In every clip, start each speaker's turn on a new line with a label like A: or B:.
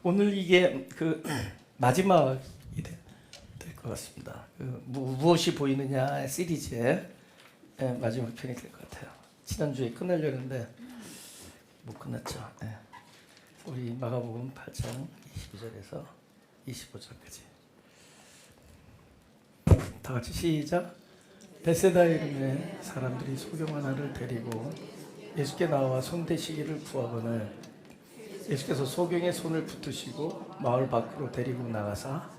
A: 오늘 이게 그 마지막이 될 것 같습니다. 무엇이 보이느냐 시리즈의 마지막 편이 될 것 같아요. 지난주에 끝내려 했는데 못 끝났죠. 우리 마가복음 8장 22절에서 25절까지 다 같이 시작. 베세다 이름의 사람들이 소경 하나를 데리고 예수께 나와 손대시기를 구하거늘 예수께서 소경의 손을 붙드시고 마을 밖으로 데리고 나가사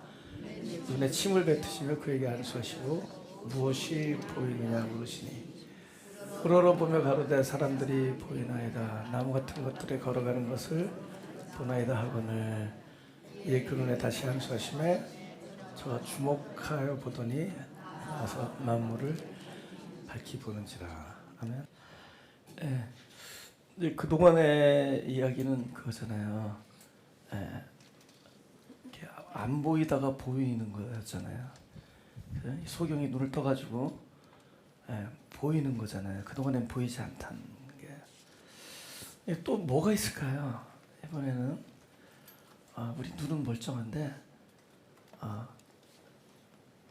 A: 눈에 침을 뱉으시며 그에게 안수하시고 무엇이 보이느냐 물으시니 우러러보며 가로되 사람들이 보이나이다. 나무 같은 것들에 걸어가는 것을 보나이다 하거늘 이에 그 눈에 다시 안수하시매 저가 주목하여 보더니 나서 만물을 밝히 보는지라. 아멘. 그동안의 이야기는 그거잖아요. 안 보이다가 보이는 거였잖아요. 소경이 눈을 떠가지고 보이는 거잖아요. 그동안엔 보이지 않다는 게. 또 뭐가 있을까요? 이번에는 우리 눈은 멀쩡한데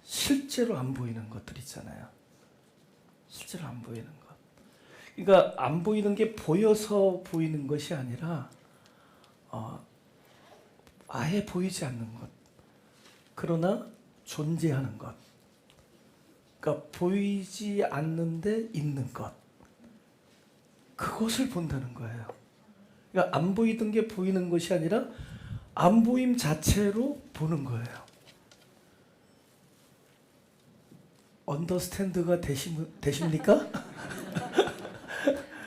A: 실제로 안 보이는 것들 있잖아요. 실제로 안 보이는 것. 그러니까 안 보이는 게 보여서 보이는 것이 아니라 아예 보이지 않는 것. 그러나 존재하는 것. 그러니까 보이지 않는데 있는 것. 그것을 본다는 거예요. 그러니까 안 보이던 게 보이는 것이 아니라 안 보임 자체로 보는 거예요. 언더스탠드가 되십니까?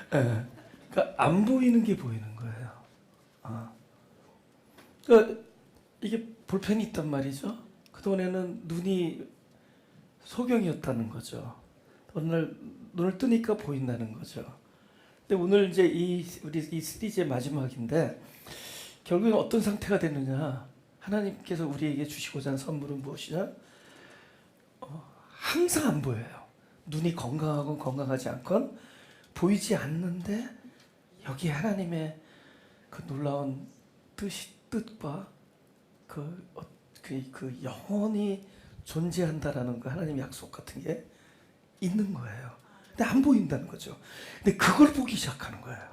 A: 그러니까 안 보이는 게 보이는 거예요. 그러니까 이게 볼펜이 있단 말이죠. 그동안에는 눈이 소경이었다는 거죠. 어느 날 눈을 뜨니까 보인다는 거죠. 근데 오늘 이제 우리 이 시리즈의 마지막인데 결국엔 어떤 상태가 되느냐? 하나님께서 우리에게 주시고자 하는 선물은 무엇이냐? 항상 안 보여요. 눈이 건강하건 건강하지 않건 보이지 않는데 여기 하나님의 그 놀라운 뜻과 그 영원히 존재한다라는 그 하나님의 약속 같은 게 있는 거예요. 근데 안 보인다는 거죠. 근데 그걸 보기 시작하는 거예요.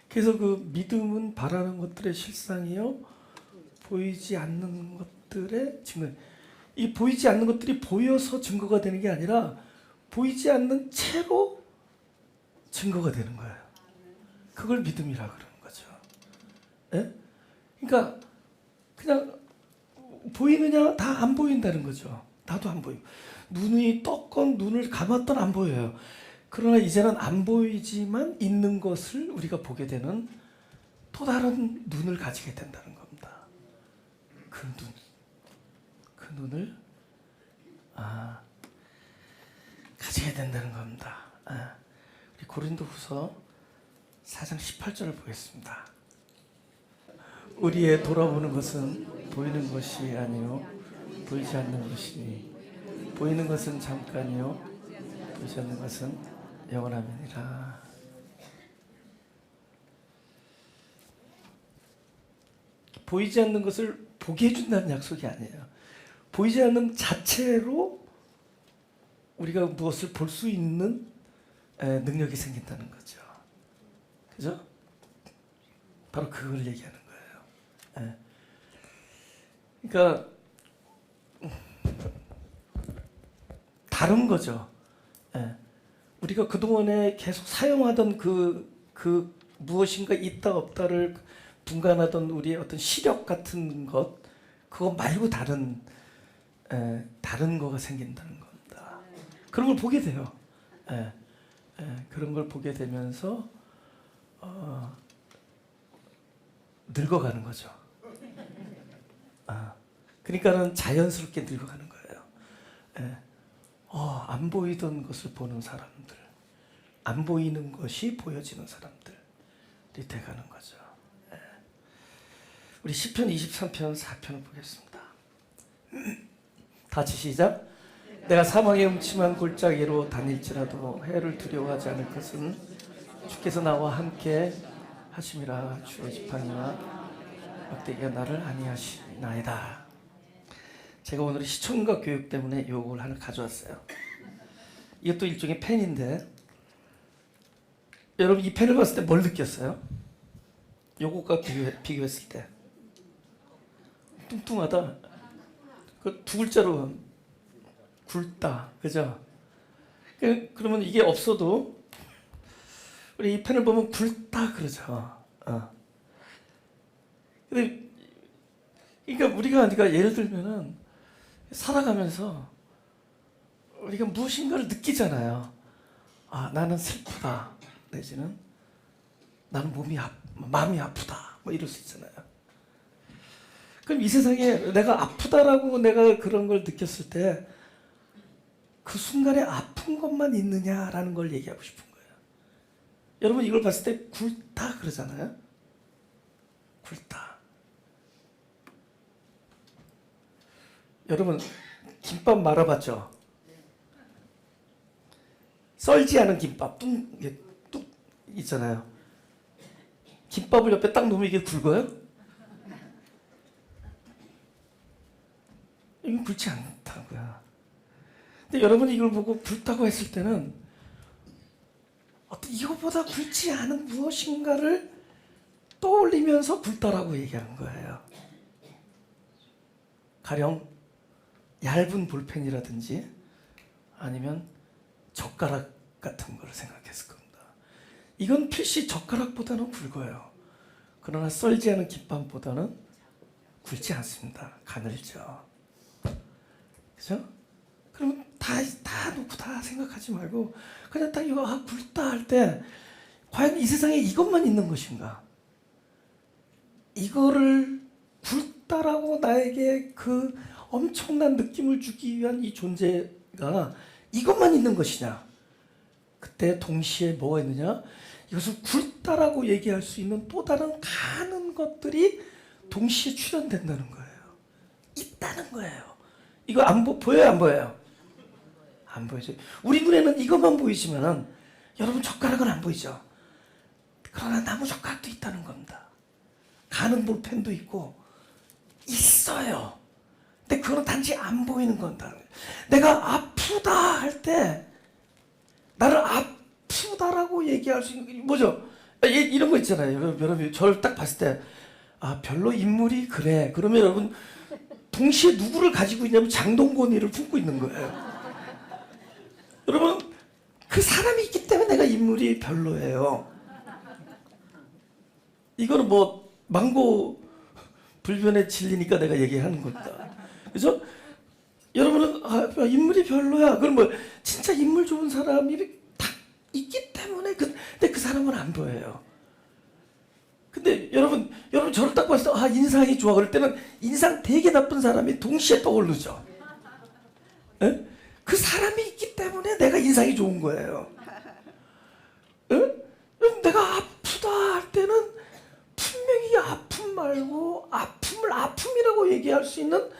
A: 그래서 그 믿음은 바라는 것들의 실상이요 보이지 않는 것들의 증거. 이 보이지 않는 것들이 보여서 증거가 되는 게 아니라 보이지 않는 채로 증거가 되는 거예요. 그걸 믿음이라 그러는 거죠. 그러니까 그냥 보이느냐? 다 안 보인다는 거죠. 나도 안 보이고 눈이 떴건 눈을 감았던 안 보여요. 그러나 이제는 안 보이지만 있는 것을 우리가 보게 되는 또 다른 눈을 가지게 된다는 겁니다. 그 눈을 가지게 된다는 겁니다. 우리 고린도후서 4장 18절을 보겠습니다. 우리의 돌아보는 것은 보이는 것이 아니요 보이지 않는 것이니 보이는 것은 잠깐이요 보이지 않는 것은 영원함이니라. 보이지 않는 것을 보게 해준다는 약속이 아니에요. 보이지 않는 자체로 우리가 무엇을 볼 수 있는 능력이 생긴다는 거죠. 그죠? 바로 그걸 얘기하는 거예요. 그러니까 다른 거죠. 우리가 그동안에 계속 사용하던 그 무엇인가 있다 없다를 분간하던 우리의 어떤 시력 같은 것, 그거 말고 다른 거가 생긴다는 겁니다. 그런 걸 보게 돼요. 그런 걸 보게 되면서 늙어가는 거죠. 그러니까는 자연스럽게 늙어가는 거예요. 안 보이던 것을 보는 사람들, 안 보이는 것이 보여지는 사람들이 돼가는 거죠. 우리 시편 23편 4편을 보겠습니다. 같이 시작. 내가 사망의 음침한 골짜기로 다닐지라도 해를 두려워하지 않을 것은 주께서 나와 함께 하심이라 주의 지팡이와 막대기가 나를 아니하시나이다. 제가 오늘 시청각 교육 때문에 요걸 하나 가져왔어요. 이것도 일종의 펜인데 여러분 이 펜을 봤을 때 뭘 느꼈어요? 요것과 비교했을 때 뚱뚱하다. 그 두 글자로 굵다, 그죠? 그러면 이게 없어도 우리 이 펜을 보면 굵다 그러죠. 근데 그러니까 예를 들면은 살아가면서 우리가 무엇인가를 느끼잖아요. 아, 나는 슬프다, 내지는 나는 마음이 아프다, 뭐 이럴 수 있잖아요. 그럼 이 세상에 내가 아프다라고 내가 그런 걸 느꼈을 때 그 순간에 아픈 것만 있느냐라는 걸 얘기하고 싶은 거예요. 여러분 이걸 봤을 때 굵다 그러잖아요. 굵다. 여러분 김밥 말아봤죠? 썰지 않은 김밥 뚝 있잖아요. 김밥을 옆에 딱 놓으면 이게 굵어요? 이건 굵지 않다는 거야. 근데 여러분이 이걸 보고 굵다고 했을 때는 어떤 이거보다 굵지 않은 무엇인가를 떠올리면서 굵다라고 얘기하는 거예요. 가령 얇은 볼펜이라든지 아니면 젓가락 같은 걸 생각했을 겁니다. 이건 필시 젓가락보다는 굵어요. 그러나 썰지 않은 김밥보다는 굵지 않습니다. 가늘죠. 그죠? 그러면 다 놓고 다 생각하지 말고 그냥 딱 이거 굵다 할 때 과연 이 세상에 이것만 있는 것인가? 이거를 굵다라고 나에게 그 엄청난 느낌을 주기 위한 이 존재가 이것만 있는 것이냐? 그때 동시에 뭐가 있느냐? 이것을 굵다라고 얘기할 수 있는 또 다른 많은 것들이 동시에 출현된다는 거예요. 있다는 거예요. 이거 보여요, 안 보여요? 안 보이죠. 우리 눈에는 이것만 보이지만은 여러분 젓가락은 안 보이죠. 그러나 나무 젓가락도 있다는 겁니다. 가는 볼펜도 있고 있어요. 근데 그거는 단지 안 보이는 건다. 내가 아프다 할 때 나를 아프다라고 얘기할 수 있는 게 뭐죠? 이런 거 있잖아요. 여러분 저를 딱 봤을 때 별로 인물이 그래. 그러면 여러분 동시에 누구를 가지고 있냐면 장동건이를 품고 있는 거예요. 여러분 그 사람이 있기 때문에 내가 인물이 별로예요. 이거는 뭐 망고 불변에 질리니까 내가 얘기하는 겁니다. 그래서 여러분은 인물이 별로야. 그럼 뭐 진짜 인물 좋은 사람이 다 있기 때문에 근데 그 사람은 안 보여요. 근데 여러분 저를 딱 봤을 때 인상이 좋아. 그럴 때는 인상 되게 나쁜 사람이 동시에 떠오르죠. 에? 그 사람이 있기 때문에 내가 인상이 좋은 거예요. 에? 내가 아프다 할 때는 분명히 아픔 말고 아픔을 아픔이라고 얘기할 수 있는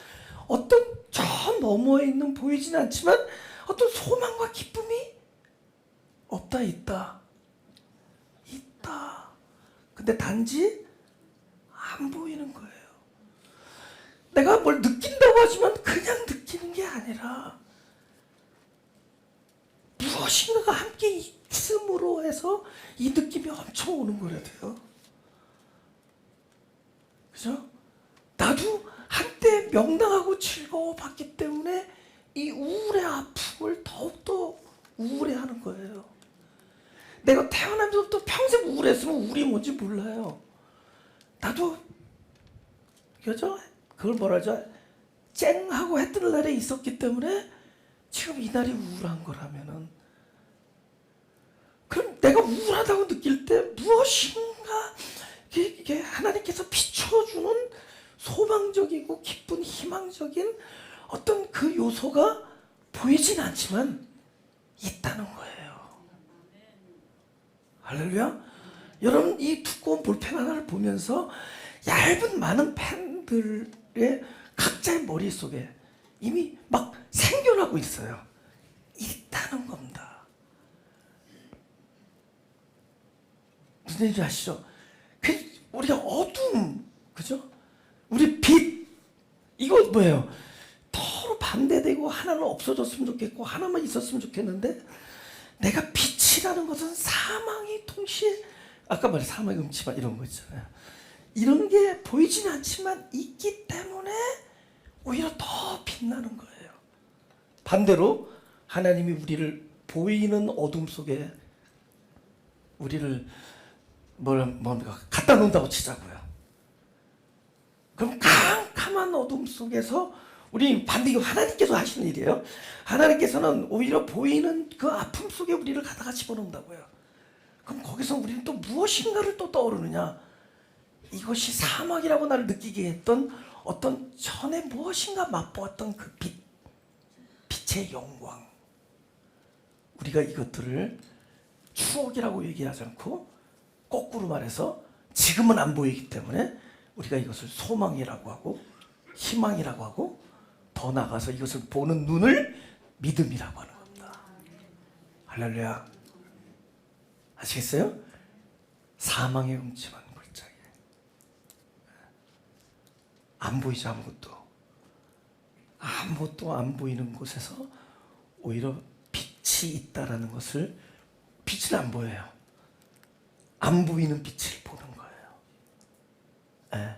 A: 어떤 저 너머에 있는 보이진 않지만 어떤 소망과 기쁨이 없다 있다. 근데 단지 안 보이는 거예요. 내가 뭘 느낀다고 하지만 그냥 느끼는 게 아니라 무엇인가가 함께 있음으로 해서 이 느낌이 엄청 오는 거라도요. 그죠? 나도 한때 명랑하고 즐거워봤기 때문에 이 우울의 아픔을 더욱더 우울해하는 거예요. 내가 태어나면서부터 평생 우울했으면 우울이 뭔지 몰라요. 나도 그죠? 그걸 뭐라 하죠? 쨍하고 해 뜨는 날에 있었기 때문에 지금 이 날이 우울한 거라면은 그럼 내가 우울하다고 느낄 때 무엇인가 이게 하나님께서 비춰주는 소망적이고 기쁜 희망적인 어떤 그 요소가 보이진 않지만 있다는 거예요. 할렐루야. 여러분 이 두꺼운 볼펜 하나를 보면서 얇은 많은 펜들의 각자의 머릿속에 이미 막 생겨나고 있어요. 있다는 겁니다. 무슨 얘기인지 아시죠? 우리가 어둠, 그죠? 우리 빛, 이거 뭐예요? 서로 반대되고 하나는 없어졌으면 좋겠고 하나만 있었으면 좋겠는데, 내가 빛이라는 것은 사망이 동시에, 아까 말해 사망의 음침한 이런 거 있잖아요. 이런 게 보이지는 않지만 있기 때문에 오히려 더 빛나는 거예요. 반대로 하나님이 우리를 보이는 어둠 속에 우리를 뭡니까? 갖다 놓는다고 치자고요. 그럼 캄캄한 어둠 속에서 우리 반대로 하나님께서 하시는 일이에요. 하나님께서는 오히려 보이는 그 아픔 속에 우리를 갖다가 집어넣는다고요. 그럼 거기서 우리는 또 무엇인가를 또 떠오르느냐? 이것이 사막이라고 나를 느끼게 했던 어떤 전에 무엇인가 맛보았던 그 빛의 영광. 우리가 이것들을 추억이라고 얘기하지 않고 거꾸로 말해서 지금은 안 보이기 때문에 우리가 이것을 소망이라고 하고 희망이라고 하고, 더 나아가서 이것을 보는 눈을 믿음이라고 하는 겁니다. 할렐루야. 아시겠어요? 사망의 음침한 골짜기, 안 보이지 아무것도 안 보이는 곳에서 오히려 빛이 있다라는 것을, 빛은 안 보여요. 안 보이는 빛을 보는 거예요. 네.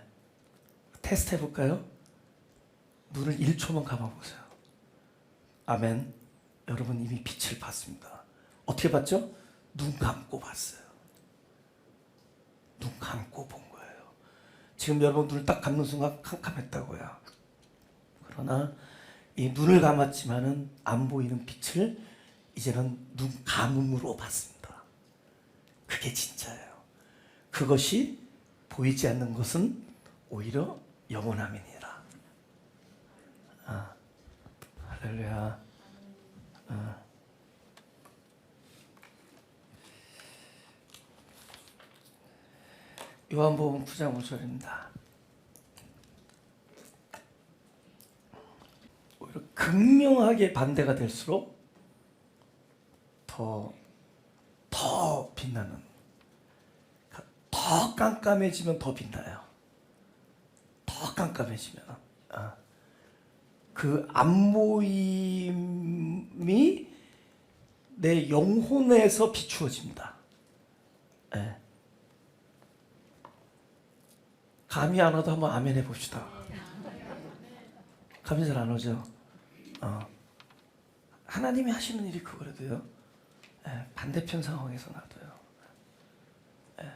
A: 테스트 해볼까요? 눈을 1초만 감아보세요. 아멘. 여러분 이미 빛을 봤습니다. 어떻게 봤죠? 눈 감고 봤어요. 눈 감고 본 거예요. 지금 여러분 눈을 딱 감는 순간 캄캄했다고요. 그러나 이 눈을 감았지만은 안 보이는 빛을 이제는 눈 감음으로 봤습니다. 그게 진짜예요. 그것이 보이지 않는 것은 오히려 영원함이니라. 할렐루야. 요한복음 9장 5절입니다. 오히려 극명하게 반대가 될수록 더 빛나는, 더 깜깜해지면 더 빛나요. 더 깜깜해지면 그 안 보임이 내 영혼에서 비추어집니다. 네. 감이 안 와도 한번 아멘 해봅시다. 감이 잘 안 오죠? 하나님이 하시는 일이 그거라도요. 네. 반대편 상황에서 놔둬요. 네.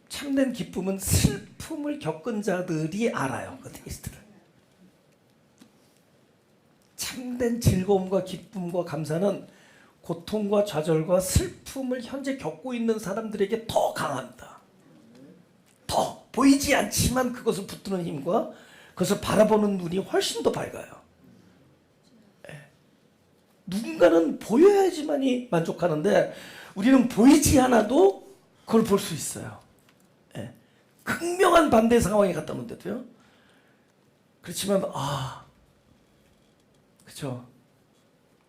A: 참된 기쁨은 슬픔을 겪은 자들이 알아요. 그 테이스트를. 참된 즐거움과 기쁨과 감사는 고통과 좌절과 슬픔을 현재 겪고 있는 사람들에게 더 강합니다. 더 보이지 않지만 그것을 붙드는 힘과 그것을 바라보는 눈이 훨씬 더 밝아요. 네. 누군가는 보여야지만이 만족하는데 우리는 보이지 않아도 그걸 볼 수 있어요. 네. 극명한 반대 상황에 갔다 오는데도요. 그렇지만 그렇죠.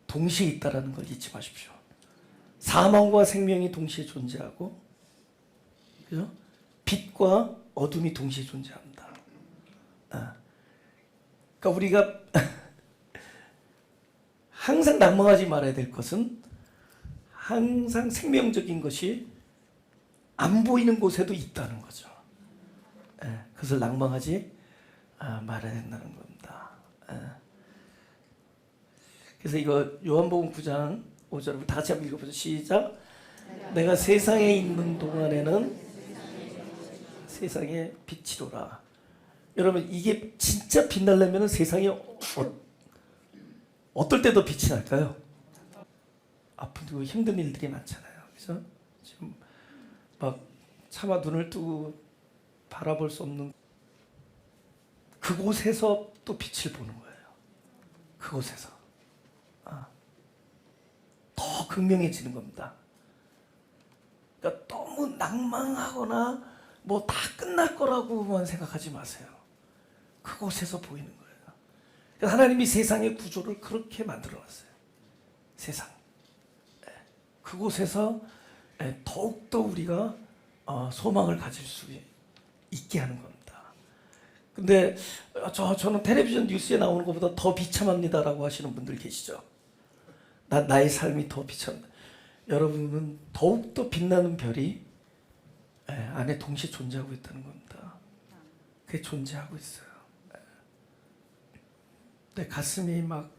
A: 동시에 있다라는 걸 잊지 마십시오. 사망과 생명이 동시에 존재하고, 그죠? 빛과 어둠이 동시에 존재합니다. 그러니까 우리가 항상 낭망하지 말아야 될 것은, 항상 생명적인 것이 안 보이는 곳에도 있다는 거죠. 그것을 낭망하지 말아야 된다는 겁니다. 그래서 이거 요한복음 9장 5절을 다 같이 한번 읽어보죠. 시작. 내가 세상에 있는 동안에는 세상의 빛이로라. 여러분 이게 진짜 빛나려면 세상에 어떨 때도 빛이 날까요? 아프고 힘든 일들이 많잖아요. 그래서 지금 막 차마 눈을 뜨고 바라볼 수 없는 그곳에서 또 빛을 보는 거예요. 그곳에서 더 극명해지는 겁니다. 그러니까 너무 낭망하거나 뭐 다 끝날 거라고만 생각하지 마세요. 그곳에서 보이는 거예요. 그러니까 하나님이 세상의 구조를 그렇게 만들어 놨어요. 세상. 그곳에서 더욱더 우리가 소망을 가질 수 있게 하는 겁니다. 근데 저는 텔레비전 뉴스에 나오는 것보다 더 비참합니다라고 하시는 분들 계시죠. 나의 삶이 더 비참합니다. 여러분은 더욱더 빛나는 별이 안에 동시에 존재하고 있다는 겁니다. 그게 존재하고 있어요. 내 가슴이 막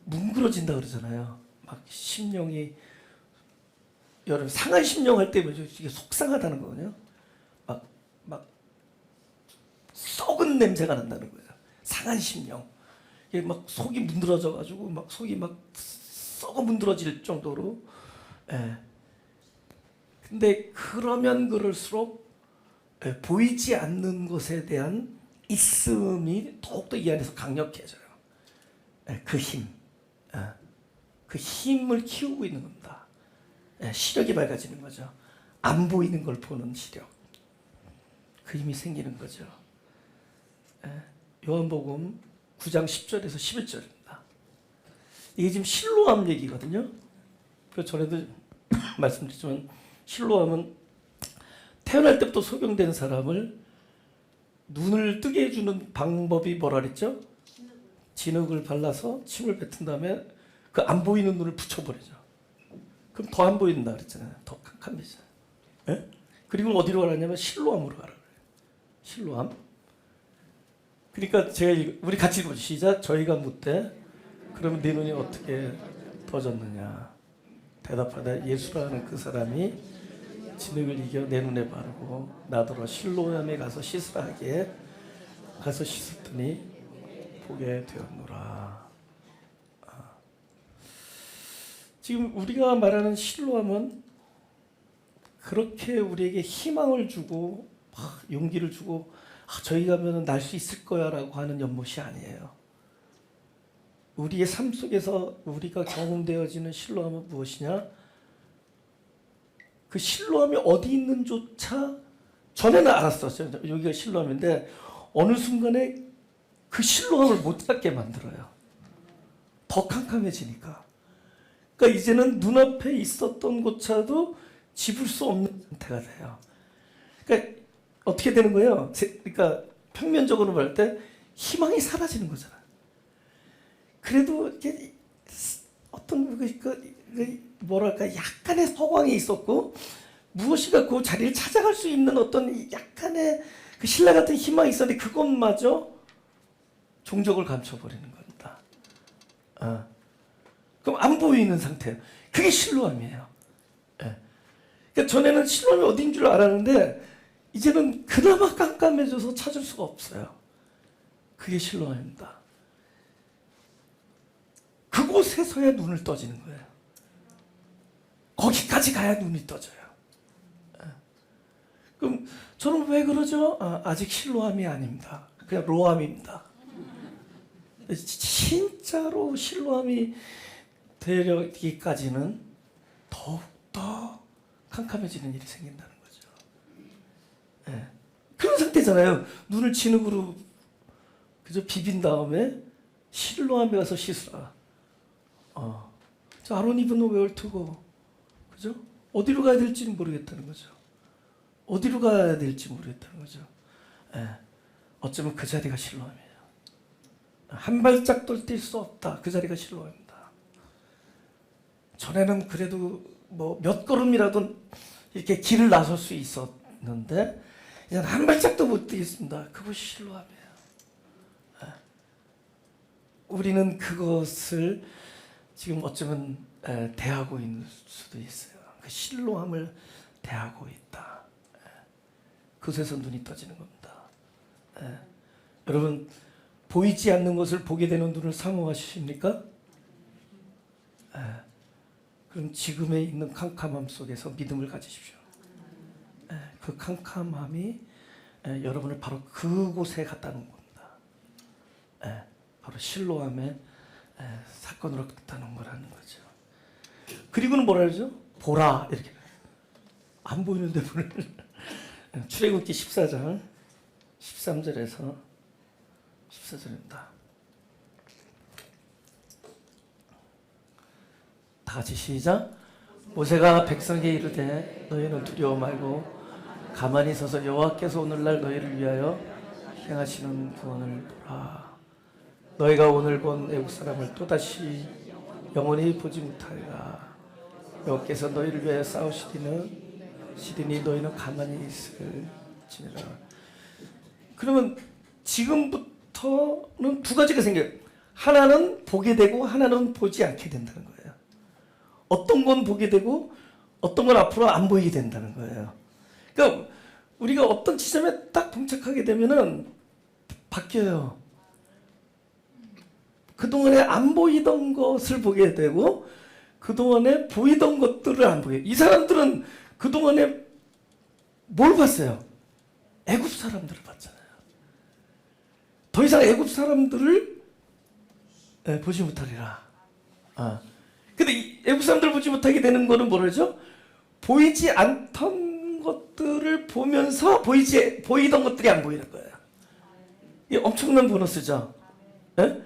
A: 뭉그러진다 그러잖아요. 막 심령이, 여러분 상한 심령 할 때 이게 속상하다는 거거든요. 막 썩은 냄새가 난다는 거예요. 상한 심령. 이게 막 속이 문드러져 가지고 막 속이 막 썩어 문드러질 정도로. 근데 그러면 그럴수록 보이지 않는 것에 대한 있음이 더욱더 이 안에서 강력해져요. 그 힘, 그 힘을 키우고 있는 겁니다. 시력이 밝아지는 거죠. 안 보이는 걸 보는 시력. 그 힘이 생기는 거죠. 요한복음 9장 10절에서 11절입니다. 이게 지금 실로암 얘기거든요. 그 전에도 말씀드렸지만 실로암은 태어날 때부터 소경된 사람을 눈을 뜨게 해주는 방법이 뭐라 그랬죠? 진흙을 발라서 침을 뱉은 다음에 그 안 보이는 눈을 붙여버리죠. 그럼 더 안 보인다 그랬잖아요. 더 캄캄해져. 그리고 어디로 가라냐면 실로암으로 가라 그래요. 실로암. 그러니까 우리 같이 보죠. 시작. 저희가 묻되 그러면 네 눈이 어떻게 떠졌느냐. 대답하되 예수라는 그 사람이 진흙을 이겨 내 눈에 바르고 나더러 실로암에 가서 씻으라 하기에 가서 씻었더니 보게 되었노라. 지금 우리가 말하는 실로암은 그렇게 우리에게 희망을 주고 용기를 주고 저희 가면 날 수 있을 거야 라고 하는 연못이 아니에요. 우리의 삶 속에서 우리가 경험되어지는 실로암은 무엇이냐? 그 실로암이 어디 있는조차 전에는 알았었어요. 여기가 실로암인데 어느 순간에 그 실로암을 못 찾게 만들어요. 더 캄캄해지니까. 그러니까 이제는 눈앞에 있었던 곳차도 집을 수 없는 상태가 돼요. 그러니까 어떻게 되는 거예요? 그러니까 평면적으로 볼 때 희망이 사라지는 거잖아요. 그래도 이게 어떤 뭐랄까 약간의 서광이 있었고 무엇인가 그 자리를 찾아갈 수 있는 어떤 약간의 그 신라 같은 희망이 있었는데 그것마저 종적을 감춰버리는 겁니다. 그럼 안 보이는 상태예요. 그게 실로암이에요. 그러니까 전에는 실로암이 어딘 줄 알았는데 이제는 그나마 깜깜해져서 찾을 수가 없어요. 그게 실로암입니다. 그곳에서야 눈을 떠지는 거예요. 거기까지 가야 눈이 떠져요. 그럼 저는 왜 그러죠? 아직 실로암이 아닙니다. 그냥 로암입니다. 진짜로 실로암이 되려기까지는 더욱더 캄캄해지는 일이 생긴다는 거죠. 그런 상태잖아요. 눈을 진흙으로 그저 비빈 다음에 실로암에 가서 씻으라. 저 아론 입은 옷 왜 얽히고, 그죠? 어디로 가야 될지는 모르겠다는 거죠. 어디로 가야 될지 모르겠다는 거죠. 어쩌면 그 자리가 실로암이에요. 한 발짝도 뛸 수 없다. 그 자리가 실로암입니다. 전에는 그래도 뭐 몇 걸음이라도 이렇게 길을 나설 수 있었는데 이제 한 발짝도 못 뛰겠습니다. 그것이 실로암이에요. 우리는 그것을 지금 어쩌면 대하고 있는 수도 있어요. 그 실로암을 대하고 있다. 그곳에서 눈이 떠지는 겁니다. 여러분 보이지 않는 것을 보게 되는 눈을 사모하십니까? 그럼 지금에 있는 캄캄함 속에서 믿음을 가지십시오. 그 캄캄함이 여러분을 바로 그곳에 갖다 놓은 겁니다. 바로 실로암의 사건으로 갖다 놓은 거라는 거죠. 그리고는 뭐라 그러죠? 보라 이렇게 안 보이는데 보는 출애굽기 14장 13절에서 14절입니다. 다 같이 시작. 모세가 백성에게 이르되 너희는 두려워 말고 가만히 서서 여호와께서 오늘날 너희를 위하여 행하시는 구원을 보라. 너희가 오늘 본 애국 사람을 또다시 영원히 보지 못하리라. 여호와께서 너희를 위하여 싸우시리니 너희는 가만히 있을지니라. 그러면 지금부터는 두 가지가 생겨요. 하나는 보게 되고 하나는 보지 않게 된다는 거예요. 어떤 건 보게 되고 어떤 건 앞으로 안 보이게 된다는 거예요. 그러니까 우리가 어떤 지점에 딱 봉착하게 되면은 바뀌어요. 그동안에 안 보이던 것을 보게 되고 그동안에 보이던 것들을 안 보여요. 이 사람들은 그동안에 뭘 봤어요? 애굽 사람들을 봤잖아요. 더 이상 애굽 사람들을 보지 못하리라. 근데 이 애굽 사람들을 보지 못하게 되는 거는 뭐라죠? 보이지 않던 것들을 보면서 보이던 것들이 안 보이는 거예요. 이게 엄청난 보너스죠. 예?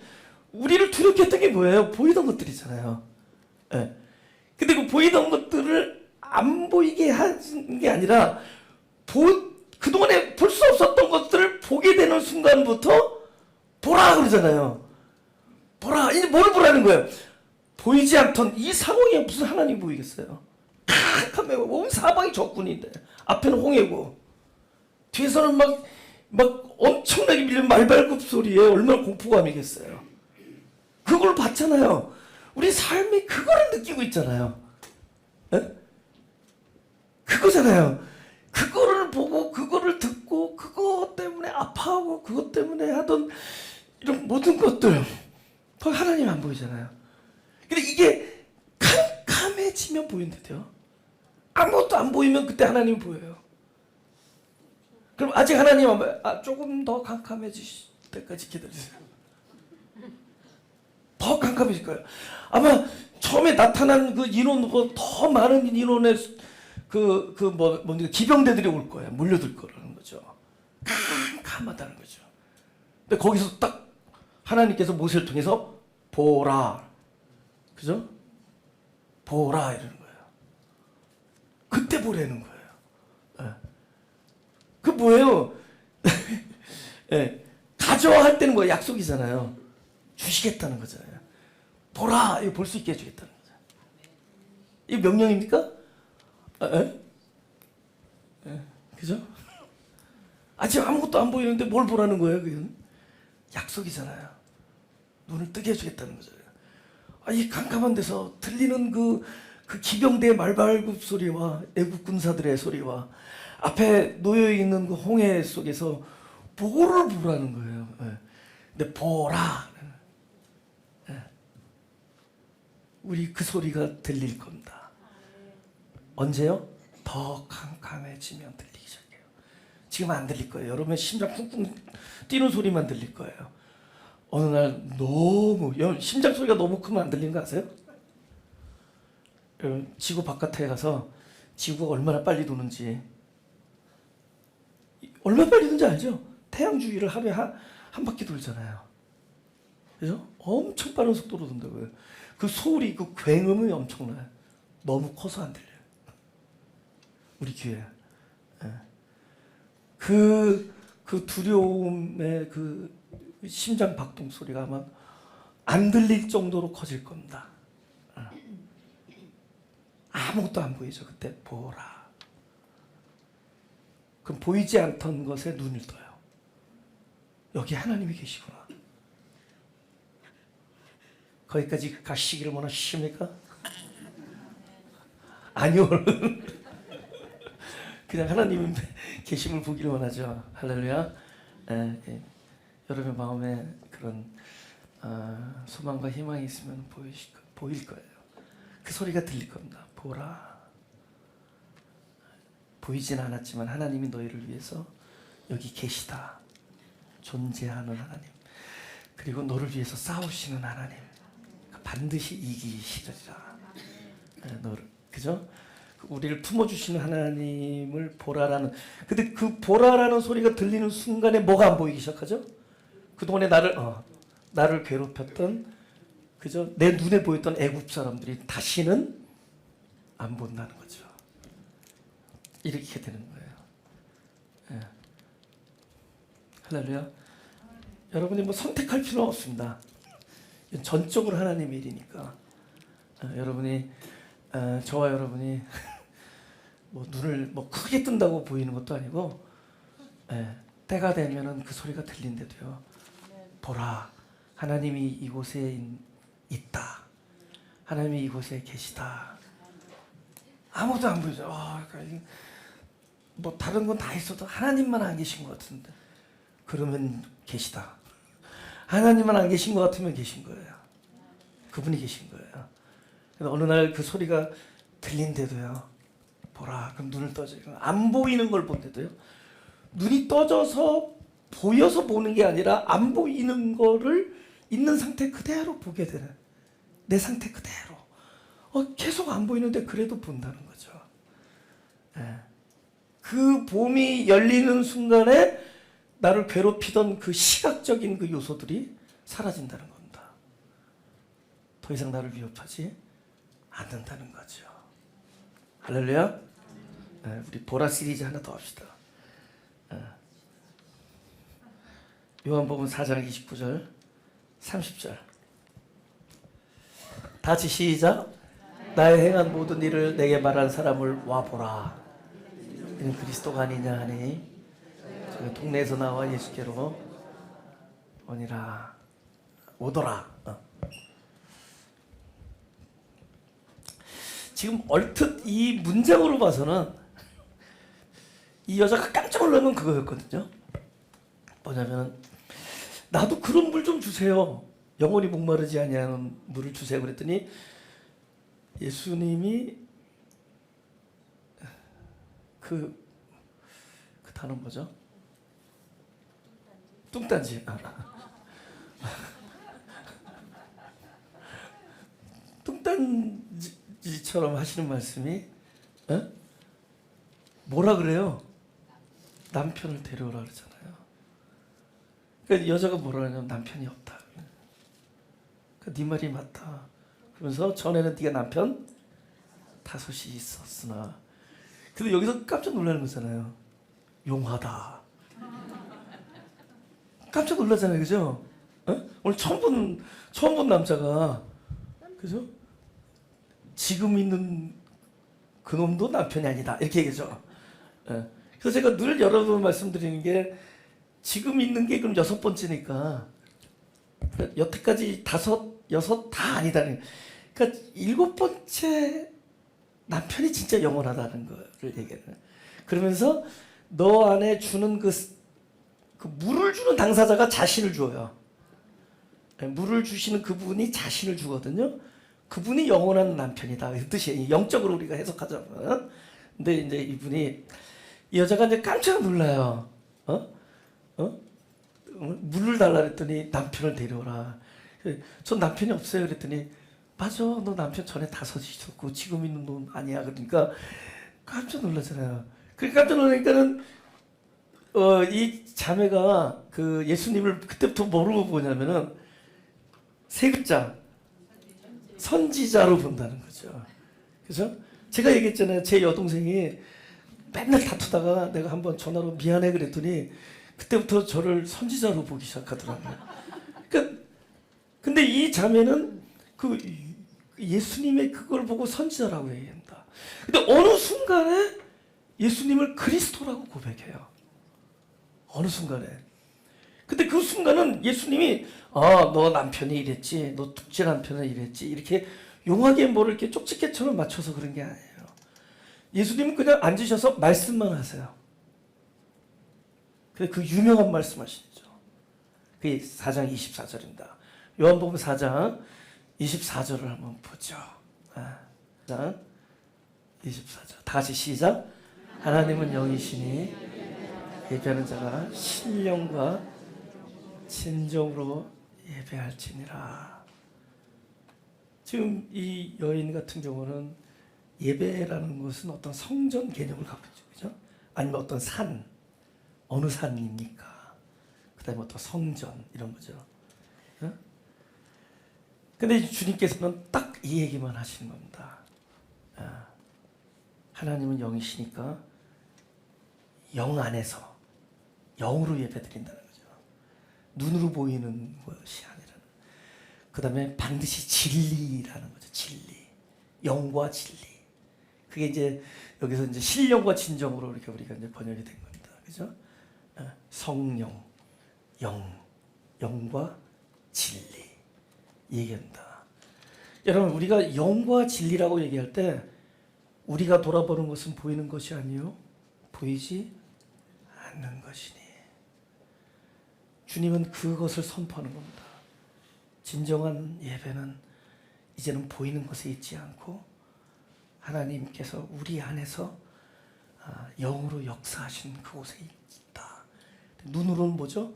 A: 우리를 두렵게 했던 게 뭐예요? 보이던 것들이잖아요. 예. 근데 그 보이던 것들을 안 보이게 하는 게 아니라 그동안에 볼 수 없었던 것들을 보게 되는 순간부터 보라 그러잖아요. 보라. 이제 뭘 보라는 거예요? 보이지 않던 이 상황에 무슨 하나님이 보이겠어요? 캄캄해. 온 사방이 적군인데 앞에는 홍해고 뒤에서는 막 엄청나게 밀리는 말발굽 소리에 얼마나 공포감이겠어요. 그걸 봤잖아요. 우리 삶이 그거를 느끼고 있잖아요. 에? 그거잖아요. 그거를 보고 그거를 듣고 그것 때문에 아파하고 그것 때문에 하던 이런 모든 것들 하나님 안 보이잖아요. 근데 이게 캄캄해지면 보인대요. 아무것도 안 보이면 그때 하나님이 보여요. 그럼 아직 하나님 안 보여요. 조금 더 캄캄해질 때까지 기다리세요. 더 캄캄해질 거예요. 아마 처음에 나타난 그 인원보다 더 많은 인원의 기병대들이 올 거예요. 몰려들 거라는 거죠. 캄캄하다는 거죠. 근데 거기서 딱 하나님께서 모세를 통해서 보라. 그죠? 보라 이러는 거예요. 그때 보라는 거예요. 그 뭐예요? 예. 가져와 할 때는 뭐 약속이잖아요. 주시겠다는 거잖아요. 보라, 이거 볼 수 있게 해주겠다는 거죠. 이 명령입니까? 그죠? 아직 아무것도 안 보이는데 뭘 보라는 거예요? 그건 약속이잖아요. 눈을 뜨게 해주겠다는 거잖아요. 이 캄캄한 데서 들리는 그 기병대의 말발굽 소리와 애국 군사들의 소리와 앞에 놓여 있는 그 홍해 속에서 뭐를 보라는 거예요. 근데 보라. 우리 그 소리가 들릴 겁니다. 언제요? 더 캄캄해지면 들리기 시작해요. 지금 안 들릴 거예요. 여러분 심장 쿵쿵 뛰는 소리만 들릴 거예요. 어느 날 너무 심장 소리가 너무 크면 안 들리는 거 아세요? 여러분 지구 바깥에 가서 지구가 얼마나 빨리 도는지 얼마나 빨리 도는지 알죠? 태양 주위를 하루에 한 바퀴 돌잖아요. 그죠? 엄청 빠른 속도로 돈다고요. 그 소리, 그 굉음이 엄청나요. 너무 커서 안 들려요. 우리 귀에. 그 두려움의 그 심장 박동 소리가 아마 안 들릴 정도로 커질 겁니다. 아무것도 안 보이죠. 그때 보라. 그럼 보이지 않던 것에 눈을 떠요. 여기 하나님이 계시구나. 거기까지 가시기를 원하십니까? 아니요. 그냥 하나님 계심을 보기를 원하죠. 할렐루야. 여러분의 마음에 그런 소망과 희망이 있으면 보일 거예요. 그 소리가 들릴 겁니다. 보라. 보이진 않았지만 하나님이 너희를 위해서 여기 계시다. 존재하는 하나님. 그리고 너를 위해서 싸우시는 하나님. 반드시 이기시리라. 그죠? 우리를 품어주시는 하나님을 보라라는. 근데 그 보라라는 소리가 들리는 순간에 뭐가 안 보이기 시작하죠? 그동안에 나를 괴롭혔던, 그죠? 내 눈에 보였던 애굽 사람들이 다시는 안 본다는 거죠. 이렇게 되는 거예요. 예. 할렐루야. 여러분이 뭐 선택할 필요 없습니다. 전적으로 하나님의 일이니까. 여러분이 저와 여러분이 뭐 눈을 뭐 크게 뜬다고 보이는 것도 아니고, 때가 되면은 그 소리가 들린대도요. 보라, 하나님이 이곳에 있다. 하나님이 이곳에 계시다. 아무도 안 보이죠. 그러니까 뭐 다른 건 다 있어도 하나님만 안 계신 것 같은데, 그러면 계시다. 하나님만 안 계신 것 같으면 계신 거예요. 그분이 계신 거예요. 그래서 어느 날 그 소리가 들린데도요, 보라, 그럼 눈을 떠져. 안 보이는 걸 본데도요, 눈이 떠져서 보여서 보는 게 아니라 안 보이는 거를 있는 상태 그대로 보게 되는, 내 상태 그대로. 계속 안 보이는데 그래도 본다는 거죠. 그 봄이 열리는 순간에 나를 괴롭히던 그 시각적인 그 요소들이 사라진다는 겁니다. 더 이상 나를 위협하지 않는다는 거죠. 할렐루야. 우리 보라 시리즈 하나 더 합시다. 요한복음 4장 29절 30절 다 같이 시작. 나의 행한 모든 일을 내게 말한 사람을 와보라. 이는 그리스도가 아니냐 하니 저희 동네에서 나와 예수께로 오니라. 오더라. 지금 얼핏 이 문장으로 봐서는 이 여자가 깜짝 놀란 건 그거였거든요. 뭐냐면, 나도 그런 물 좀 주세요. 영원히 목마르지 아니하는 물을 주세요. 그랬더니 예수님이 그 단어 뭐죠? 뚱딴지. 뚱딴지처럼 하시는 말씀이, 뭐라 그래요? 남편을 데려오라 그러잖아요. 그러니까 여자가 뭐라 하냐면 남편이 없다. 네 말이 맞다. 그러면서 전에는 네가 남편 5이 있었으나. 근데 여기서 깜짝 놀라는 거잖아요. 용하다. 깜짝 놀라잖아요, 그죠? 오늘 처음 본 남자가, 그죠? 지금 있는 그 놈도 남편이 아니다, 이렇게 얘기죠. 그래서 제가 늘 여러 번 말씀드리는 게, 지금 있는 게 그럼 6번째니까 여태까지 5, 6 다 아니다는. 그러니까 7번째 남편이 진짜 영원하다는 거를 얘기해요. 그러면서 너 안에 주는 그 물을 주는 당사자가 자신을 주어요. 물을 주시는 그분이 자신을 주거든요. 그분이 영원한 남편이다, 그 뜻이에요. 영적으로 우리가 해석하자면. 근데 이제 이 여자가 이제 깜짝 놀라요. 물을 달라 그랬더니 남편을 데려오라. 전 남편이 없어요 그랬더니, 맞아, 너 남편 전에 5 있었고 지금 있는 놈 아니야. 그러니까 깜짝 놀라잖아요. 그러니까 깜짝 놀라니까는 이 자매가 그 예수님을 그때부터 뭐로 보냐면은 3글자 선지자로 본다는 거죠. 그래서 제가 얘기했잖아요. 제 여동생이 맨날 다투다가 내가 한번 전화로 미안해 그랬더니 그때부터 저를 선지자로 보기 시작하더라고요. 그러니까 근데 이 자매는 그 예수님의 그걸 보고 선지자라고 얘기한다. 근데 어느 순간에 예수님을 그리스도라고 고백해요. 어느 순간에. 근데 그 순간은 예수님이 너 남편이 이랬지, 너 둘째 남편은 이랬지, 이렇게 용하게 뭐를 이렇게 쪽집게처럼 맞춰서 그런 게 아니에요. 예수님은 그냥 앉으셔서 말씀만 하세요. 그 유명한 말씀하시죠. 그게 4장 24절입니다. 요한복음 4장 24절을 한번 보죠. 4장 24절 다 같이 시작. 하나님은 영이시니 예배하는 자가 신령과 진정으로 예배할지니라. 지금 이 여인 같은 경우는 예배라는 것은 어떤 성전 개념을 갖고 있죠, 그죠? 아니면 어떤 산, 어느 산입니까? 그다음에 어떤 성전 이런 거죠. 근데 주님께서는 딱 이 얘기만 하시는 겁니다. 하나님은 영이시니까 영 안에서 영으로 예배드린다는 거죠. 눈으로 보이는 것이 아니라는. 그 다음에 반드시 진리라는 거죠. 진리. 영과 진리. 그게 이제 여기서 이제 신령과 진정으로 이렇게 우리가 이제 번역이 된 겁니다. 그죠? 성령, 영과 진리 얘기한다. 여러분, 우리가 영과 진리라고 얘기할 때 우리가 돌아보는 것은 보이는 것이 아니요 보이지 않는 것이니. 주님은 그것을 선포하는 겁니다. 진정한 예배는 이제는 보이는 것에 있지 않고 하나님께서 우리 안에서 영으로 역사하신 그곳에 있다. 눈으로는 뭐죠?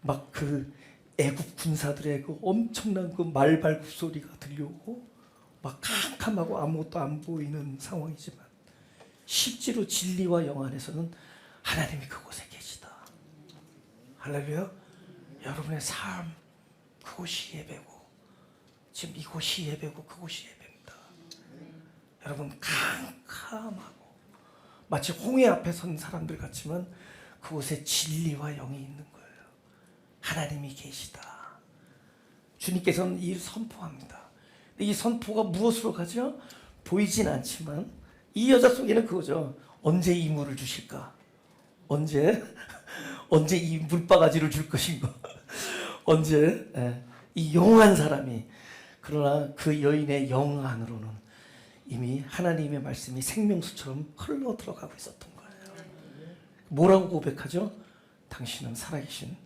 A: 막 그 애굽 군사들의 그 엄청난 그 말발굽 소리가 들려오고 막 캄캄하고 아무것도 안 보이는 상황이지만 실제로 진리와 영 안에서는 하나님이 그곳에 계시다. 할렐루야. 여러분의 삶, 그곳이 예배고 지금 이곳이 예배고 그곳이 예배입니다. 여러분, 캄캄하고 마치 홍해 앞에 선 사람들 같지만 그곳에 진리와 영이 있는 거예요. 하나님이 계시다. 주님께서는 이 선포합니다. 이 선포가 무엇으로 가죠? 보이진 않지만 이 여자 속에는 그거죠. 언제 이 물을 주실까? 언제 이 물바가지를 줄 것인가? 언제 이 영한 사람이. 그러나 그 여인의 영 안으로는 이미 하나님의 말씀이 생명수처럼 흘러 들어가고 있었던 거예요. 뭐라고 고백하죠? 당신은 살아계신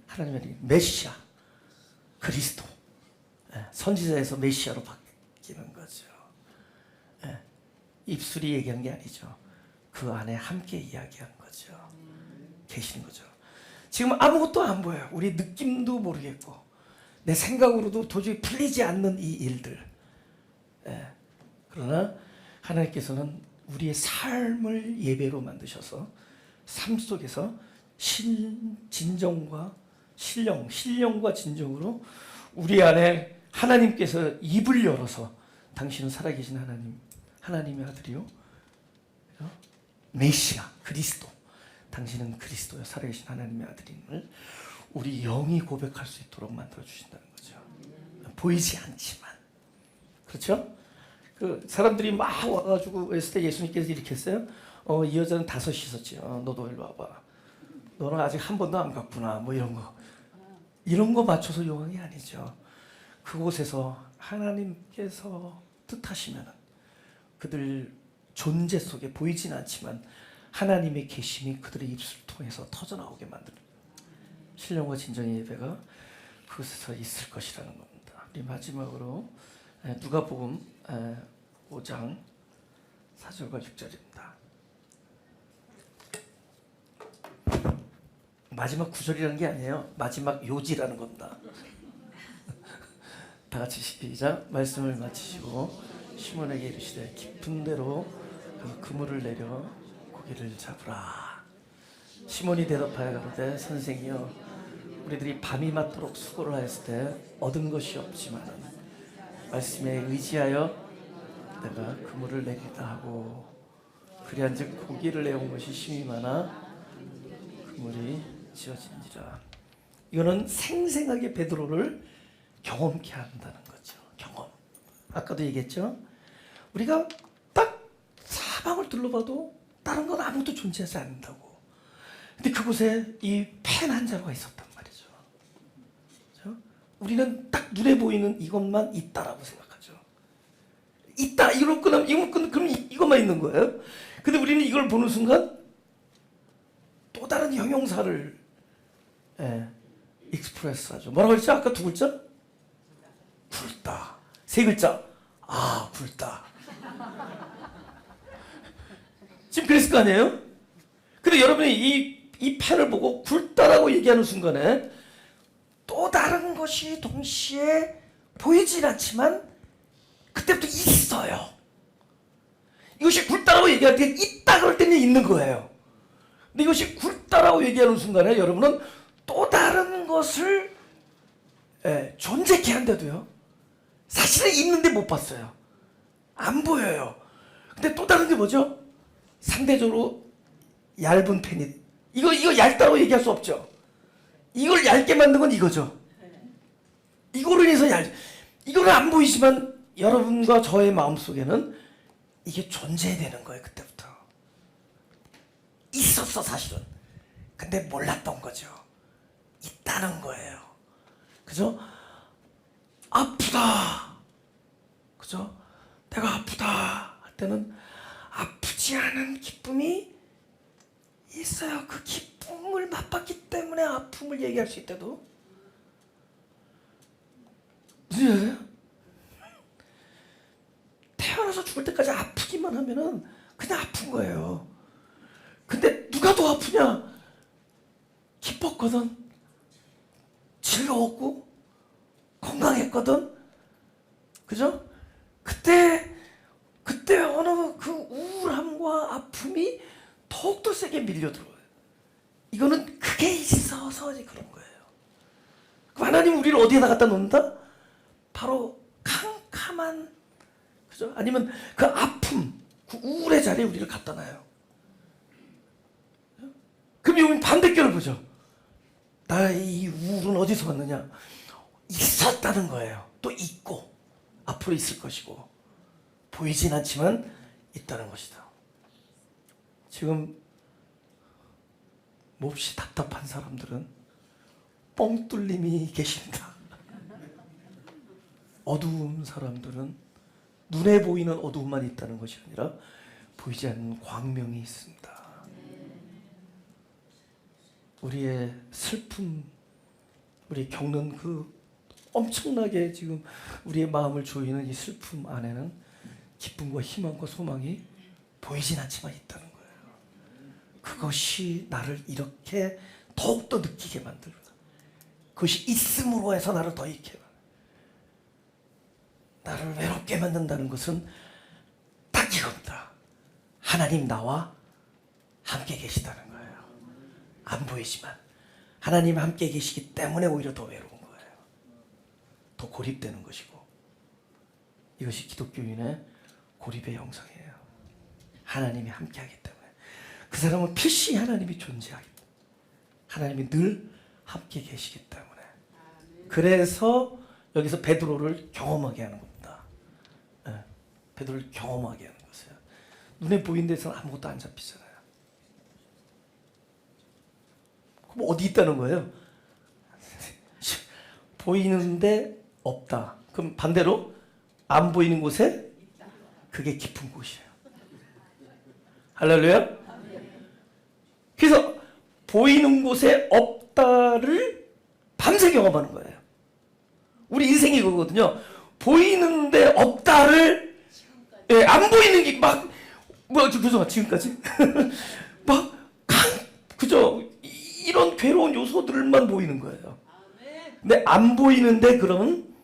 A: 하나님의 메시아, 그리스도. 선지자에서 메시아로 바뀌는 거죠. 입술이 얘기한 게 아니죠. 그 안에 함께 이야기한 거죠. 계시는 거죠. 지금 아무것도 안 보여요. 우리 느낌도 모르겠고 내 생각으로도 도저히 풀리지 않는 이 일들. 그러나 하나님께서는 우리의 삶을 예배로 만드셔서 삶 속에서 진정과 신령과 진정으로 우리 안에 하나님께서 입을 열어서 당신은 살아계신 하나님의 아들이요 메시아, 그리스도, 당신은 그리스도요 살아계신 하나님의 아들임을 우리 영이 고백할 수 있도록 만들어 주신다는 거죠. 보이지 않지만. 그렇죠? 그 사람들이 막 와가지고 했을 때 예수님께서 이렇게 했어요. 이 여자는 5 씻었지. 너도 일로 와봐. 너는 아직 한 번도 안 갔구나. 뭐 이런 거 맞춰서 요한이 아니죠. 그곳에서 하나님께서 뜻하시면 그들 존재 속에 보이진 않지만 하나님의 계심이 그들의 입술을 통해서 터져나오게 만드는 신령과 진정의 예배가 그곳에서 있을 것이라는 겁니다. 우리 마지막으로 누가복음 5장 4절과 6절입니다. 마지막 9절이라는 게 아니에요. 마지막 요지라는 겁니다. 다 같이 시작. 말씀을 마치시고 시몬에게 이르시되 깊은 데로 그물을 내려 고기를 잡으라. 시몬이 대답하여 가로되 선생이여 우리들이 밤이 맞도록 수고를 하였을 때 얻은 것이 없지만은 말씀에 의지하여 내가 그물을 내리다 하고 그리한즉 고기를 내온 것이 심히 많아 그물이 지어진지라. 이거는 생생하게 베드로를 경험케 한다는 거죠. 경험. 아까도 얘기했죠. 우리가 딱 사방을 둘러봐도 다른 건 아무것도 존재하지 않는다고. 근데 그곳에 이 펜 한 자루가 있었단 말이죠. 그렇죠? 우리는 딱 눈에 보이는 이것만 있다라고 생각하죠. 있다. 이걸 끊으면 그럼 이것만 있는 거예요. 근데 우리는 이걸 보는 순간 또 다른 형용사를 익스프레스하죠. 뭐라고 했죠? 아까 2글자? 굵다. 3글자. 굵다. 지금 그랬을 거 아니에요? 근데 여러분이 이 펜을 보고 굵다라고 얘기하는 순간에 또 다른 것이 동시에 보이진 않지만 그때부터 있어요. 이것이 굵다라고 얘기할 때 있다 그럴 때는 있는 거예요. 근데 이것이 굵다라고 얘기하는 순간에 여러분은 또 다른 것을 존재케 한데도요 사실은 있는데 못 봤어요. 안 보여요. 근데 또 다른 게 뭐죠? 상대적으로 얇은 페니. 이거 얇다고 얘기할 수 없죠. 이걸 얇게 만든 건 이거죠. 이거로 인해서 이거는 안 보이지만 여러분과 저의 마음속에는 이게 존재되는 거예요. 그때부터 있었어 사실은. 근데 몰랐던 거죠. 있다는 거예요. 그죠? 아프다. 그죠? 내가 아프다 할 때는 아프지 않은 기쁨이 있어요. 그 기쁨을 맛봤기 때문에 아픔을 얘기할 수 있대도. 무슨 얘기예요? 태어나서 죽을 때까지 아프기만 하면은 그냥 아픈 거예요. 근데 누가 더 아프냐? 기뻤거든. 즐거웠고 건강했거든. 그죠? 그때 어느 그 우울함과 아픔이 더욱더 세게 밀려들어요. 이거는 그게 있어서 그런 거예요. 그럼 하나님 우리를 어디에다 갖다 놓는다? 바로 캄캄한, 그죠? 아니면 그 아픔, 그 우울의 자리에 우리를 갖다 놔요. 그럼 여기 반대결을 보죠. 나의 이 우울은 어디서 왔느냐? 있었다는 거예요. 또 있고 앞으로 있을 것이고 보이진 않지만 있다는 것이다. 지금 몹시 답답한 사람들은 뻥 뚫림이 계십니다. 어두운 사람들은 눈에 보이는 어두움만 있다는 것이 아니라 보이지 않는 광명이 있습니다. 우리의 슬픔, 우리 겪는 그 엄청나게 지금 우리의 마음을 조이는 이 슬픔 안에는 기쁨과 희망과 소망이 보이진 않지만 있다는 거예요. 그것이 나를 이렇게 더욱더 느끼게 만들고, 그것이 있음으로 해서 나를 더 있게 나를 외롭게 만든다는 것은 딱 이겁니다. 하나님 나와 함께 계시다는 거예요. 안 보이지만 하나님 함께 계시기 때문에 오히려 더 외로운 거예요. 더 고립되는 것이고, 이것이 기독교인의 고립의 영성이에요. 하나님이 함께하기 때문에 그 사람은 필시 하나님이 존재하기 때문에, 하나님이 늘 함께 계시기 때문에, 그래서 여기서 베드로를 경험하게 하는 겁니다. 베드로를 경험하게 하는 것이에요. 눈에 보이는 데서는 아무것도 안 잡히잖아요. 그럼 어디 있다는 거예요? 보이는데 없다. 그럼 반대로 안 보이는 곳에 그게 깊은 곳이에요. 할렐루야. 그래서 보이는 곳에 없다를 밤새 경험하는 거예요. 우리 인생이 그거거든요. 보이는데 없다를, 예, 안 보이는 게 막, 그죠? 지금까지 막 그죠? 이런 괴로운 요소들만 보이는 거예요. 근데 안 보이는데 그러면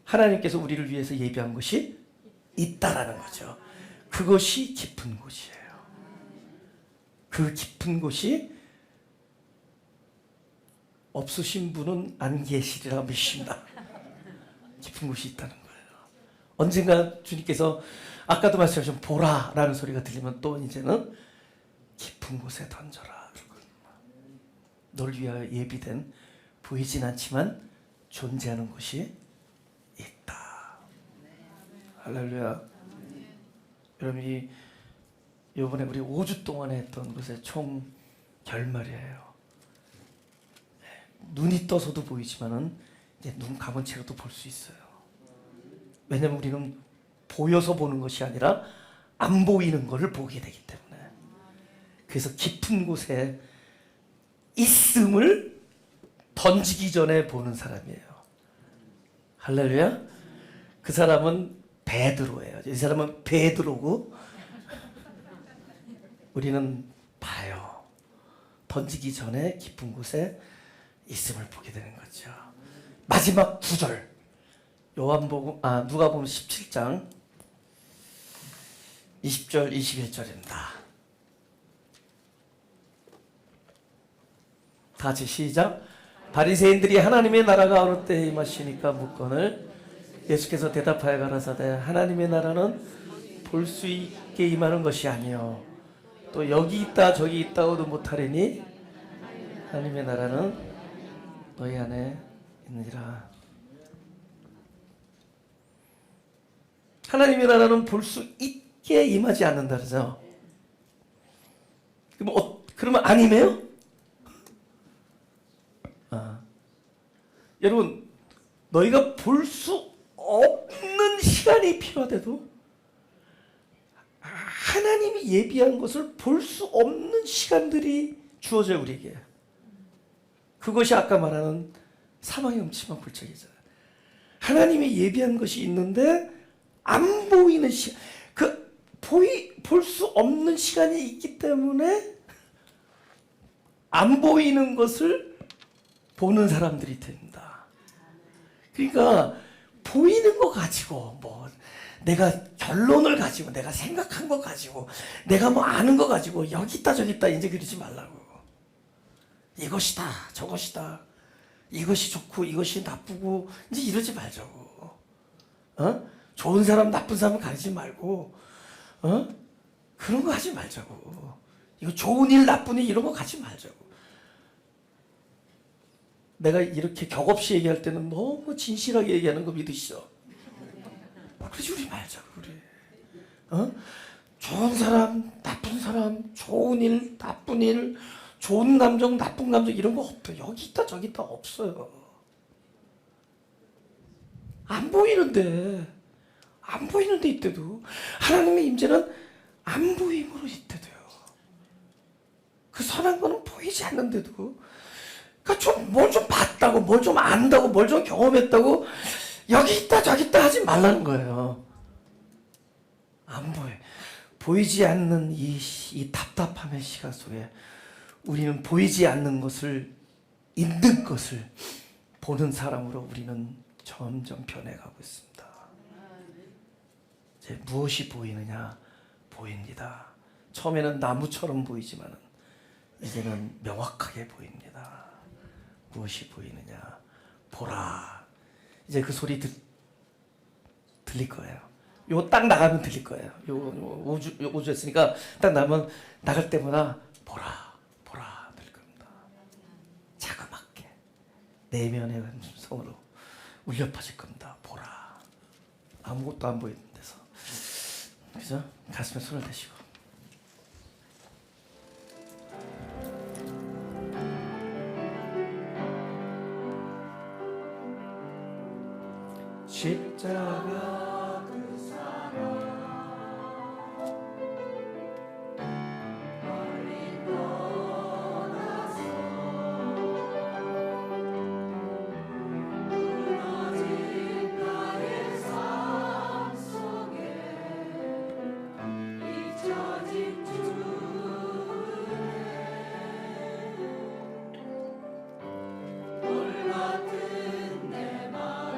A: 하나님께서 우리를 위해서 예비한 것이 있다라는 거죠. 그것이 깊은 곳이에요. 그 깊은 곳이 없으신 분은 안 계시리라 믿습니다. 깊은 곳이 있다는 거예요. 언젠가 주님께서 아까도 말씀하신 보라라는 소리가 들리면 또 이제는 깊은 곳에 던져라. 너를 위하여 예비된 보이진 않지만 존재하는 곳이 있다. 할렐루야. 여러분, 이번에 우리 5주 동안 했던 것의 총 결말이에요. 눈이 떠서도 보이지만은 이제 눈 감은 채로도 볼 수 있어요. 왜냐하면 우리는 보여서 보는 것이 아니라 안 보이는 것을 보게 되기 때문에. 그래서 깊은 곳에 있음을 던지기 전에 보는 사람이에요. 할렐루야. 그 사람은 베드로예요. 이 사람은 베드로고 우리는 봐요. 던지기 전에 깊은 곳에 있음을 보게 되는 거죠. 마지막 9절. 누가복음 17장 20절 21절입니다. 다 같이 시작. 바리새인들이 하나님의 나라가 어느 때에 임하시니까 묻거늘 예수께서 대답하여 가라사대 하나님의 나라는 볼 수 있게 임하는 것이 아니요 또 여기 있다 저기 있다고도 못하리니 하나님의 나라는 너희 안에 있느니라. 하나님의 나라는 볼 수 있게 임하지 않는다 그러죠. 그러면 아니매요? 여러분, 너희가 볼 수 없는 시간이 필요하대도 하나님이 예비한 것을 볼 수 없는 시간들이 주어져요, 우리에게. 그것이 아까 말하는 사망의 음침한 굴착이잖아요. 하나님이 예비한 것이 있는데 안 보이는 시간, 볼 수 없는 시간이 있기 때문에 안 보이는 것을 보는 사람들이 됩니다. 그러니까 보이는 거 가지고 내가 결론을 가지고 내가 생각한 거 가지고 내가 아는 거 가지고 여기 있다 저기 있다 이제 그러지 말라고. 이것이다 저것이다 이것이 좋고 이것이 나쁘고 이제 이러지 말자고. 좋은 사람 나쁜 사람 가리지 말고 그런 거 하지 말자고. 이거 좋은 일 나쁜 일 이런 거 가지 말자고. 내가 이렇게 격없이 얘기할 때는 너무 진실하게 얘기하는 거 믿으시죠? 그러지 우리 말자고 그래. 좋은 사람 나쁜 사람 좋은 일 나쁜 일 좋은 감정 나쁜 감정 이런 거 없어요. 여기 있다 저기 있다 없어요. 안 보이는데 이때도 하나님의 임재는 안 보임으로 이때도요. 그 선한 거는 보이지 않는데도 그러니까 뭘 좀 봤다고 뭘 좀 안다고 뭘 좀 경험했다고 여기 있다 저기 있다 하지 말라는 거예요. 안 보이지 않는 이 답답함의 시간 속에 우리는 보이지 않는 것을 있는 것을 보는 사람으로 우리는 점점 변해가고 있습니다. 이제 무엇이 보이느냐? 보입니다. 처음에는 나무처럼 보이지만 이제는 명확하게 보입니다. 무엇이 보이느냐? 보라. 이제 그 소리 들릴 거예요. 요 딱 나가면 들릴 거예요. 요 우주 했으니까 딱 나면 나갈 때마다 보라 들릴 겁니다. 자그맣게 내면의 음성으로 울려 퍼질 겁니다. 보라. 아무것도 안 보이는 데서. 그죠? 가슴에 손을 대시고. 십자가 그 사랑 멀리 떠나서 무너진 나의 삶 속에 잊혀진 주의 돌 같은 내 마음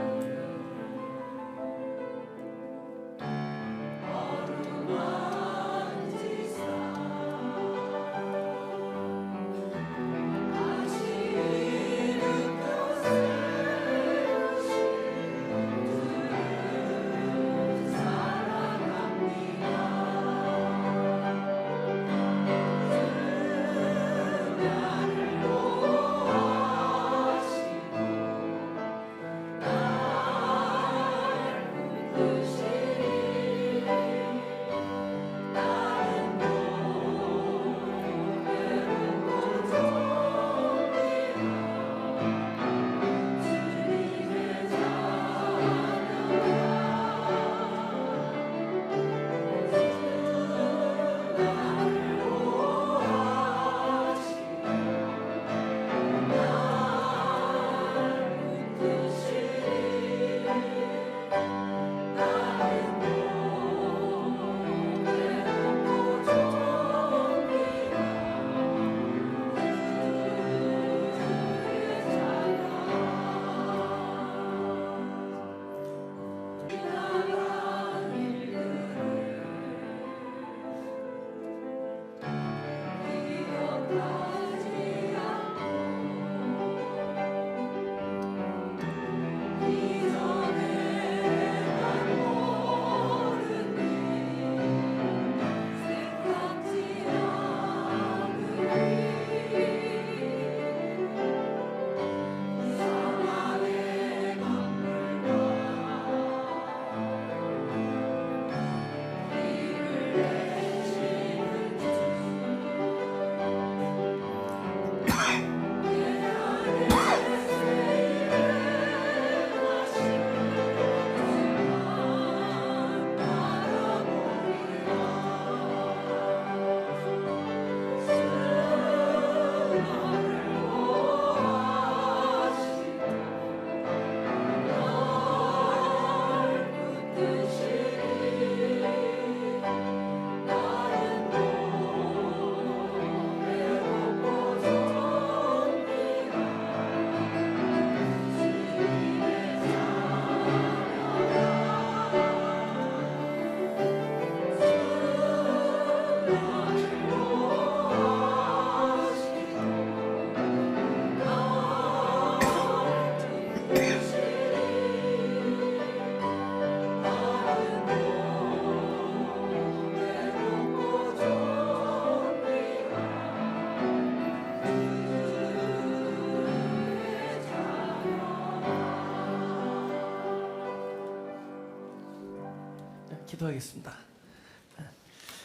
A: 기도하겠습니다.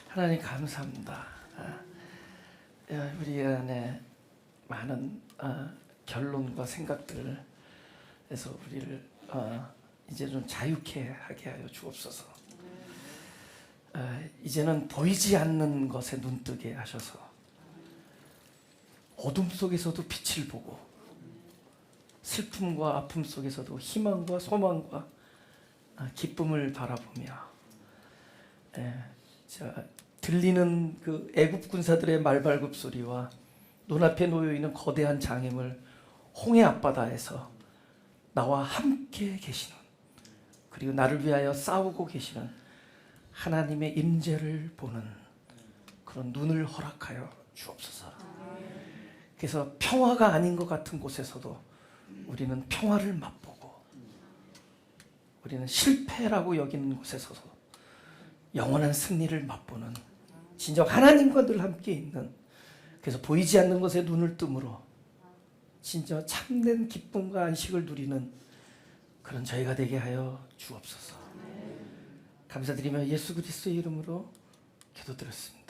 A: 하나님 감사합니다. 우리 안에 많은 결론과 생각들에서 우리를 이제 좀 자유케 하게 하여 주옵소서. 이제는 보이지 않는 것에 눈뜨게 하셔서 어둠 속에서도 빛을 보고 슬픔과 아픔 속에서도 희망과 소망과 기쁨을 바라보며 들리는 그 애굽 군사들의 말발굽 소리와 눈앞에 놓여 있는 거대한 장애물 홍해 앞바다에서 나와 함께 계시는, 그리고 나를 위하여 싸우고 계시는 하나님의 임재를 보는 그런 눈을 허락하여 주옵소서. 그래서 평화가 아닌 것 같은 곳에서도 우리는 평화를 맛보고, 우리는 실패라고 여기는 곳에서도 영원한 승리를 맛보는, 진정 하나님과 늘 함께 있는, 그래서 보이지 않는 것에 눈을 뜸으로 진짜 참된 기쁨과 안식을 누리는 그런 저희가 되게 하여 주옵소서. 감사드리며 예수 그리스도의 이름으로 기도드렸습니다.